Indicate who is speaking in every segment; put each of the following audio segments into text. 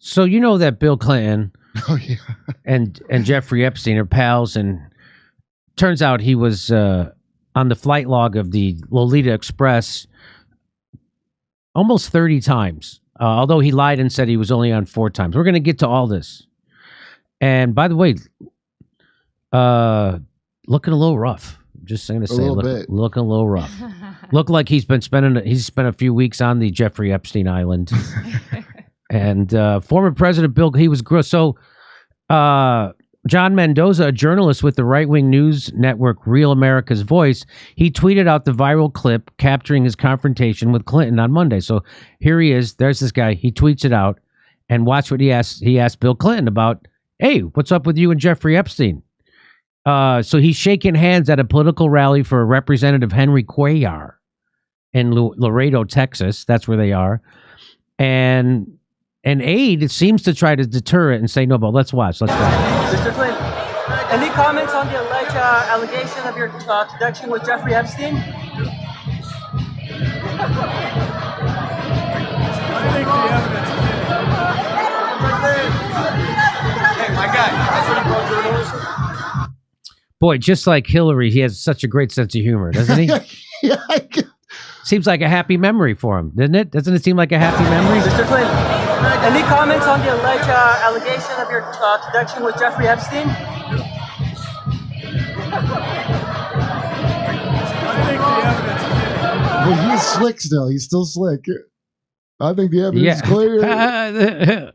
Speaker 1: So you know that Bill Clinton
Speaker 2: and
Speaker 1: Jeffrey Epstein are pals, and turns out he was on the flight log of the Lolita Express almost 30 times, although he lied and said he was only on 4 times. We're going to get to all this. And by the way, looking a little rough. Just going to say, looking a little rough. Look like he's spent a few weeks on the Jeffrey Epstein Island. And former President Bill, he was gross. So John Mendoza, a journalist with the right-wing news network Real America's Voice, he tweeted out the viral clip capturing his confrontation with Clinton on Monday. So here he is. There's this guy. He tweets it out. And watch what he asked. He asked Bill Clinton about, hey, what's up with you and Jeffrey Epstein? So he's shaking hands at a political rally for Representative Henry Cuellar in Laredo, Texas. That's where they are. And an aide seems to try to deter it and say, no, but let's watch.
Speaker 3: Mr. Clinton, any comments on the alleged allegation of your connection with Jeffrey Epstein?
Speaker 4: I think the evidence. Hey, my guy, that's what you call journalism?
Speaker 1: Boy, just like Hillary, he has such a great sense of humor, doesn't he?
Speaker 2: Yeah,
Speaker 1: seems like a happy memory for him, doesn't it? Doesn't it seem like a happy memory?
Speaker 3: Mr. Clinton, any comments on the alleged allegation of your connection with Jeffrey Epstein?
Speaker 4: I think the evidence.
Speaker 2: Well, he's slick still. He's still slick. I think the evidence is clear.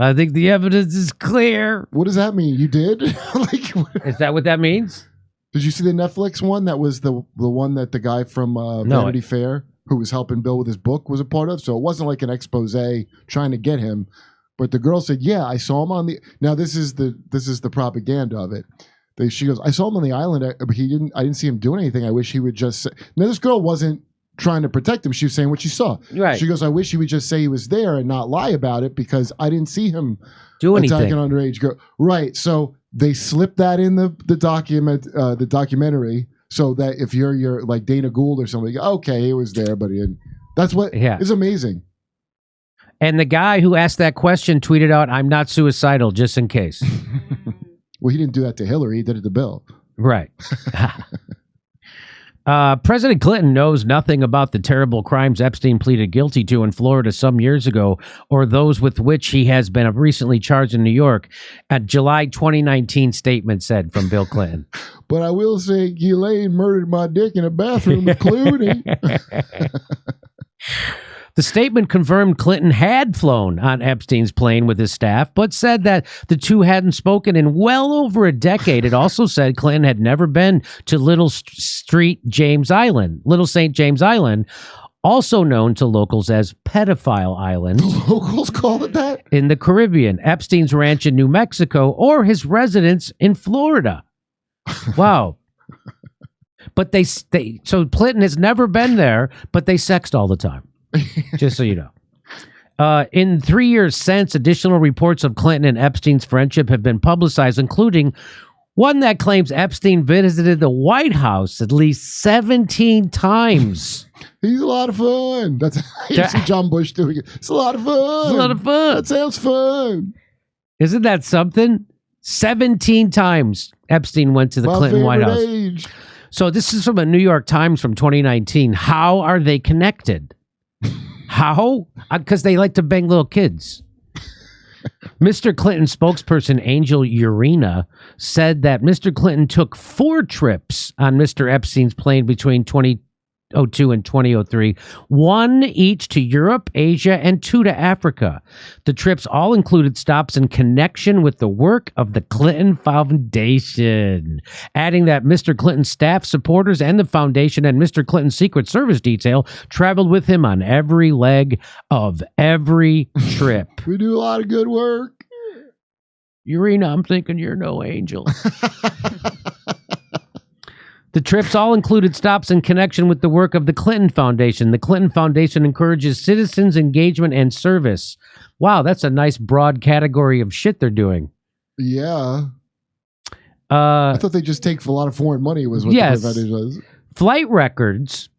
Speaker 1: I think the evidence is clear.
Speaker 2: What does that mean? You did?
Speaker 1: Is that what that means?
Speaker 2: Did you see the Netflix one? That was the one that the guy from Vanity Fair, who was helping Bill with his book, was a part of. So it wasn't like an expose trying to get him, but the girl said, "Yeah, I saw him on the." Now this is the propaganda of it. She goes, "I saw him on the island, but I didn't see him doing anything. I wish he would just say." Now this girl wasn't trying to protect him. She was saying what she saw.
Speaker 1: Right.
Speaker 2: She goes, "I wish he would just say he was there and not lie about it because I didn't see him
Speaker 1: do anything
Speaker 2: attacking an underage girl." Right. So they slipped that in the documentary, so that if you're like Dana Gould or somebody, okay, he was there, but he didn't. That's what is amazing.
Speaker 1: And the guy who asked that question tweeted out, "I'm not suicidal, just in case."
Speaker 2: Well, he didn't do that to Hillary. He did it to Bill.
Speaker 1: Right. President Clinton knows nothing about the terrible crimes Epstein pleaded guilty to in Florida some years ago, or those with which he has been recently charged in New York. A July 2019 statement said from Bill Clinton.
Speaker 2: But I will say Ghislaine murdered my dick in a bathroom with Clooney.
Speaker 1: The statement confirmed Clinton had flown on Epstein's plane with his staff, but said that the two hadn't spoken in well over a decade. It also said Clinton had never been to Little St. James Island, also known to locals as Pedophile Island.
Speaker 2: Locals call it that?
Speaker 1: In the Caribbean, Epstein's ranch in New Mexico, or his residence in Florida. Wow. But so Clinton has never been there, but they sexed all the time. Just so you know. In 3 years since, additional reports of Clinton and Epstein's friendship have been publicized, including one that claims Epstein visited the White House at least 17 times.
Speaker 2: He's a lot of fun. That's you see John Bush doing it. It's a lot of fun.
Speaker 1: It's a lot of fun.
Speaker 2: That sounds fun.
Speaker 1: Isn't that something? 17 times Epstein went to the Clinton White House.
Speaker 2: Age.
Speaker 1: So this is from a New York Times from 2019. How are they connected? How? Because they like to bang little kids. Mr. Clinton's spokesperson, Angel Urena, said that Mr. Clinton took 4 trips on Mr. Epstein's plane between 2002 and 2003, 1 each to Europe, Asia, and 2 to Africa. The trips all included stops in connection with the work of the Clinton Foundation, adding that Mr. Clinton's staff, supporters, and the foundation and Mr. Clinton's Secret Service detail traveled with him on every leg of every trip.
Speaker 2: We do a lot of good work.
Speaker 1: Urena, I'm thinking you're no angel. The trips all included stops in connection with the work of the Clinton Foundation. The Clinton Foundation encourages citizens' engagement and service. Wow, that's a nice broad category of shit they're doing.
Speaker 2: Yeah. I thought they just take a lot of foreign money was what the Foundation was.
Speaker 1: Flight records.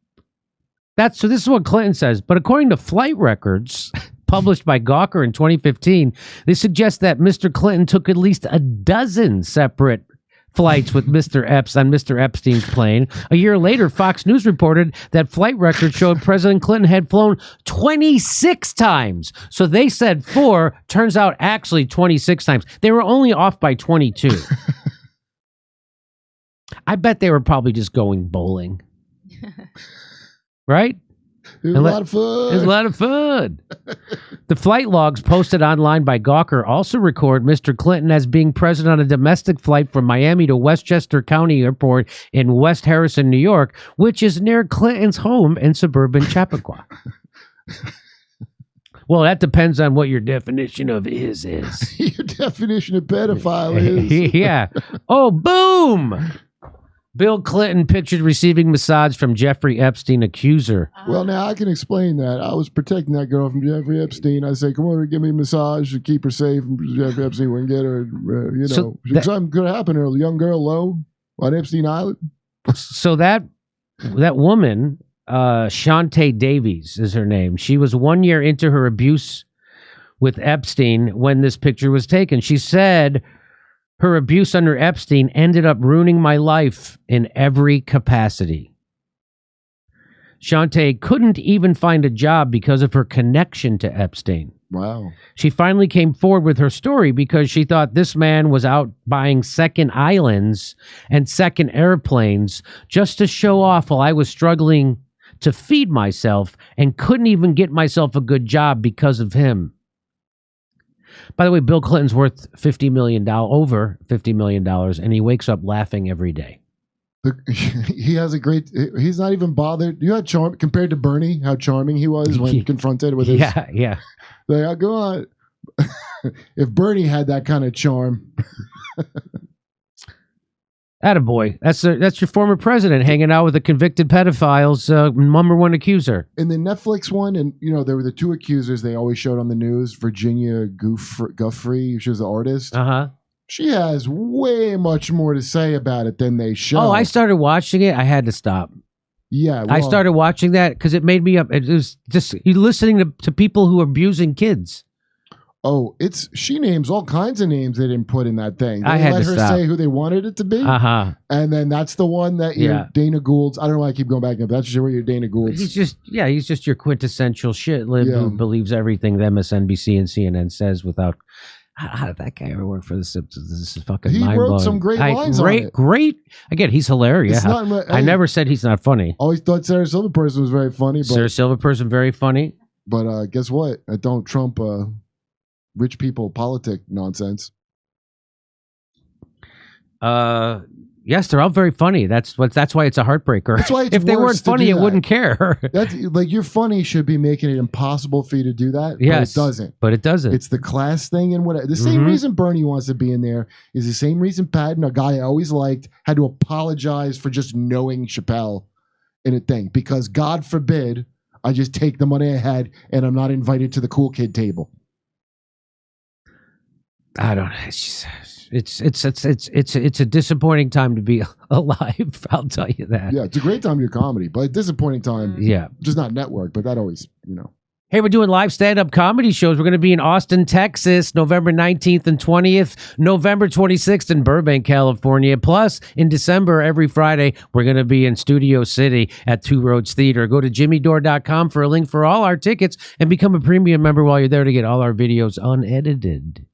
Speaker 1: So this is what Clinton says. But according to flight records, published by Gawker in 2015, they suggest that Mr. Clinton took at least a dozen separate flights with Mr. Epstein's plane. A year later, Fox News reported that flight records showed President Clinton had flown 26 times. So they said 4, turns out actually 26 times. They were only off by 22. I bet they were probably just going bowling. Right?
Speaker 2: It was a lot of fun.
Speaker 1: It was a lot of fun. The flight logs posted online by Gawker also record Mr. Clinton as being present on a domestic flight from Miami to Westchester County Airport in West Harrison, New York, which is near Clinton's home in suburban Chappaqua. Well, that depends on what your definition of is.
Speaker 2: Your definition of pedophile is.
Speaker 1: Yeah. Oh, boom. Bill Clinton pictured receiving massage from Jeffrey Epstein accuser.
Speaker 2: Well, now I can explain that. I was protecting that girl from Jeffrey Epstein. I say, come over, give me a massage to keep her safe from Jeffrey Epstein. We can get her, something could happen to her. A young girl low on Epstein Island.
Speaker 1: So that woman, Shantae Davies is her name. She was 1 year into her abuse with Epstein when this picture was taken. She said her abuse under Epstein ended up ruining my life in every capacity. Shantae couldn't even find a job because of her connection to Epstein.
Speaker 2: Wow.
Speaker 1: She finally came forward with her story because she thought this man was out buying second islands and second airplanes just to show off while I was struggling to feed myself and couldn't even get myself a good job because of him. By the way, Bill Clinton's worth over $50 million, and he wakes up laughing every day.
Speaker 2: He has he's not even bothered. You had charm compared to Bernie, how charming he was when confronted with his.
Speaker 1: Yeah.
Speaker 2: Like, go on. If Bernie had that kind of charm.
Speaker 1: Attaboy. That's your former president hanging out with the convicted pedophile's number one accuser.
Speaker 2: In the Netflix one, and there were the 2 accusers they always showed on the news. Virginia Guffrey, she was the artist. She has way much more to say about it than they show.
Speaker 1: Oh, I started watching it. I had to stop.
Speaker 2: Yeah,
Speaker 1: I started watching that because it made me up. It was just you listening to people who are abusing kids.
Speaker 2: Oh, she names all kinds of names they didn't put in that thing. They
Speaker 1: I had
Speaker 2: let
Speaker 1: to
Speaker 2: her
Speaker 1: stop.
Speaker 2: say who they wanted it to be. And then that's the one that Dana Gould's. I don't know why I keep going back up. That's just where your Dana Gould's.
Speaker 1: He's just your quintessential shit lib who believes everything the MSNBC and CNN says without. How did that guy ever work for the Simpsons? This is fucking mind-blowing.
Speaker 2: He wrote some great lines on it.
Speaker 1: Great. Again, he's hilarious. I never said he's not funny.
Speaker 2: Always thought Sarah Silverperson was very funny.
Speaker 1: Sarah Silverperson, very funny.
Speaker 2: But guess what? I don't trump rich people politic nonsense.
Speaker 1: Yes, they're all very funny. That's why it's a heartbreaker.
Speaker 2: That's why
Speaker 1: if they weren't funny, it wouldn't care.
Speaker 2: That's like your funny should be making it impossible for you to do that.
Speaker 1: Yes,
Speaker 2: but it doesn't.
Speaker 1: It's
Speaker 2: the class thing and whatever. The same reason Bernie wants to be in there is the same reason Patton, a guy I always liked, had to apologize for just knowing Chappelle in a thing because God forbid I just take the money I had and I'm not invited to the cool kid table.
Speaker 1: I don't know. It's a disappointing time to be alive. I'll tell you that.
Speaker 2: Yeah, it's a great time to do comedy, but a disappointing time.
Speaker 1: Yeah,
Speaker 2: just not network, but that always,
Speaker 1: Hey, we're doing live stand-up comedy shows. We're going to be in Austin, Texas, November 19th and 20th, November 26th in Burbank, California. Plus, in December, every Friday, we're going to be in Studio City at Two Roads Theater. Go to jimmydore.com for a link for all our tickets and become a premium member while you're there to get all our videos unedited.